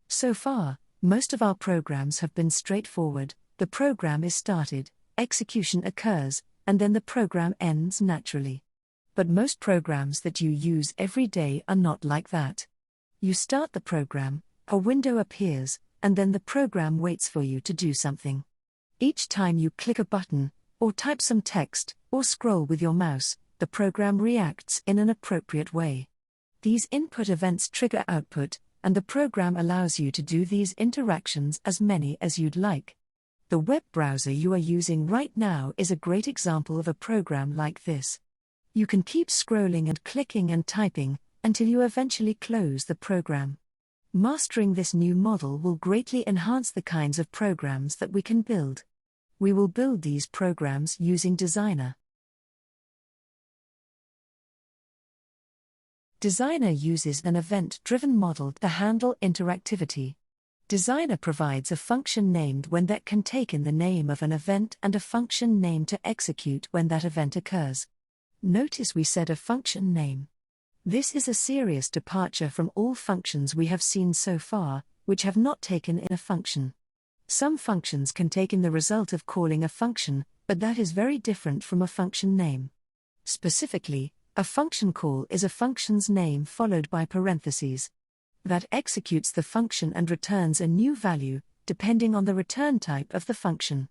So far, most of our programs have been straightforward. The program is started, execution occurs, and then the program ends naturally. But most programs that you use every day are not like that. You start the program, a window appears, and then the program waits for you to do something. Each time you click a button, or type some text, or scroll with your mouse, the program reacts in an appropriate way. These input events trigger output, and the program allows you to do these interactions as many as you'd like. The web browser you are using right now is a great example of a program like this. You can keep scrolling and clicking and typing until you eventually close the program. Mastering this new model will greatly enhance the kinds of programs that we can build. We will build these programs using Designer. Designer uses an event-driven model to handle interactivity. Designer provides a function named when that can take in the name of an event and a function name to execute when that event occurs. Notice we said a function name. This is a serious departure from all functions we have seen so far, which have not taken in a function. Some functions can take in the result of calling a function, but that is very different from a function name. Specifically, a function call is a function's name followed by parentheses. That executes the function and returns a new value, depending on the return type of the function.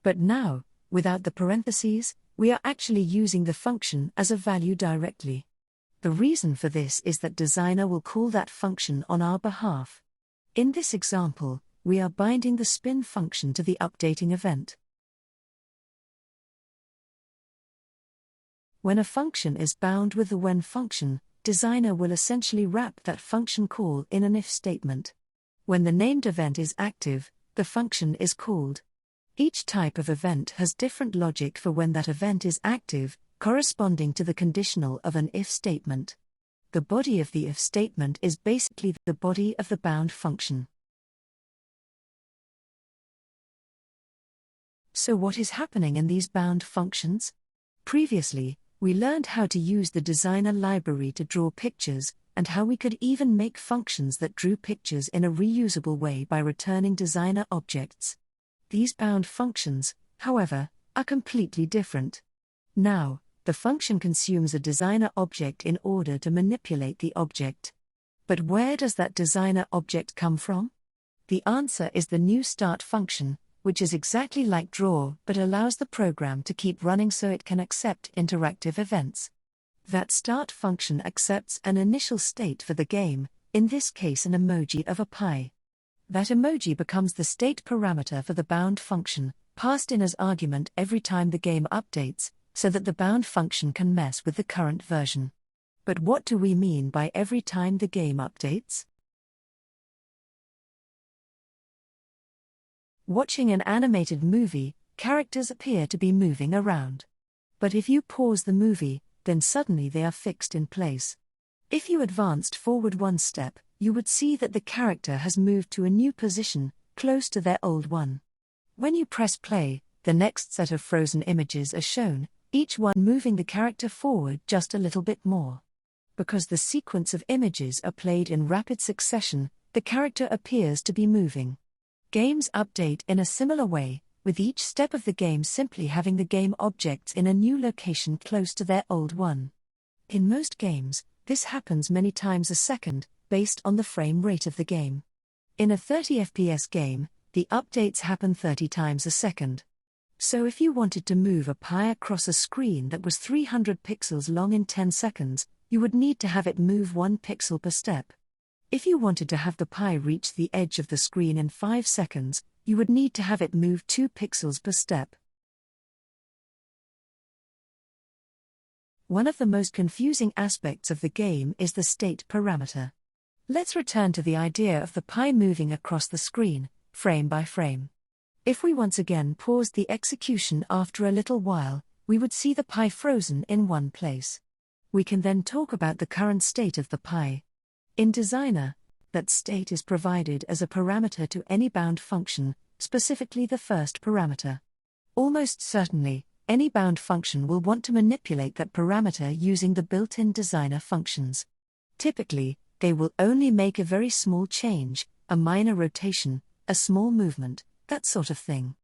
But now, without the parentheses, we are actually using the function as a value directly. The reason for this is that Designer will call that function on our behalf. In this example, we are binding the spin function to the updating event. When a function is bound with the when function, Designer will essentially wrap that function call in an if statement. When the named event is active, the function is called. Each type of event has different logic for when that event is active, corresponding to the conditional of an if statement. The body of the if statement is basically the body of the bound function. So what is happening in these bound functions? Previously, we learned how to use the Designer library to draw pictures, and how we could even make functions that drew pictures in a reusable way by returning Designer objects. These bound functions, however, are completely different. Now, the function consumes a Designer object in order to manipulate the object. But where does that Designer object come from? The answer is the new start function, which is exactly like draw but allows the program to keep running so it can accept interactive events. That start function accepts an initial state for the game, in this case an emoji of a pie. That emoji becomes the state parameter for the bound function, passed in as argument every time the game updates, so that the bound function can mess with the current version. But what do we mean by every time the game updates? Watching an animated movie, characters appear to be moving around. But if you pause the movie, then suddenly they are fixed in place. If you advanced forward one step, you would see that the character has moved to a new position, close to their old one. When you press play, the next set of frozen images are shown, each one moving the character forward just a little bit more. Because the sequence of images are played in rapid succession, the character appears to be moving. Games update in a similar way, with each step of the game simply having the game objects in a new location close to their old one. In most games, this happens many times a second, based on the frame rate of the game. In a 30 FPS game, the updates happen 30 times a second. So if you wanted to move a pie across a screen that was 300 pixels long in 10 seconds, you would need to have it move 1 pixel per step. If you wanted to have the pie reach the edge of the screen in 5 seconds, you would need to have it move 2 pixels per step. One of the most confusing aspects of the game is the state parameter. Let's return to the idea of the pie moving across the screen, frame by frame. If we once again paused the execution after a little while, we would see the pie frozen in one place. We can then talk about the current state of the pie. In Designer, that state is provided as a parameter to any bound function, specifically the first parameter. Almost certainly, any bound function will want to manipulate that parameter using the built-in Designer functions. Typically, they will only make a very small change, a minor rotation, a small movement, that sort of thing.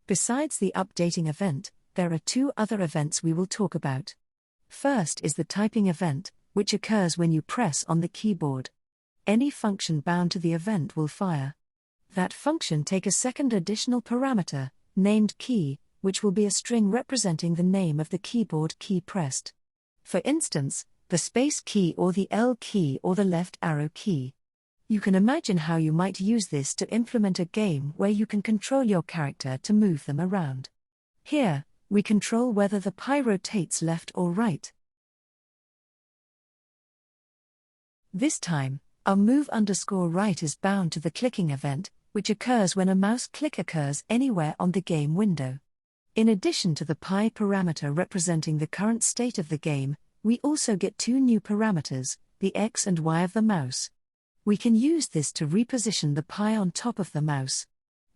Besides the updating event, there are two other events we will talk about. First is the typing event, which occurs when you press on the keyboard. Any function bound to the event will fire. That function takes a second additional parameter, named key, which will be a string representing the name of the keyboard key pressed. For instance, the space key or the L key or the left arrow key. You can imagine how you might use this to implement a game where you can control your character to move them around. Here, we control whether the pie rotates left or right. This time, our move_right is bound to the clicking event, which occurs when a mouse click occurs anywhere on the game window. In addition to the pie parameter representing the current state of the game, we also get two new parameters, the X and Y of the mouse. We can use this to reposition the pie on top of the mouse.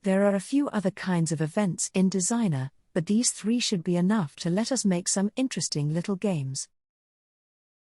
There are a few other kinds of events in Designer, but these three should be enough to let us make some interesting little games.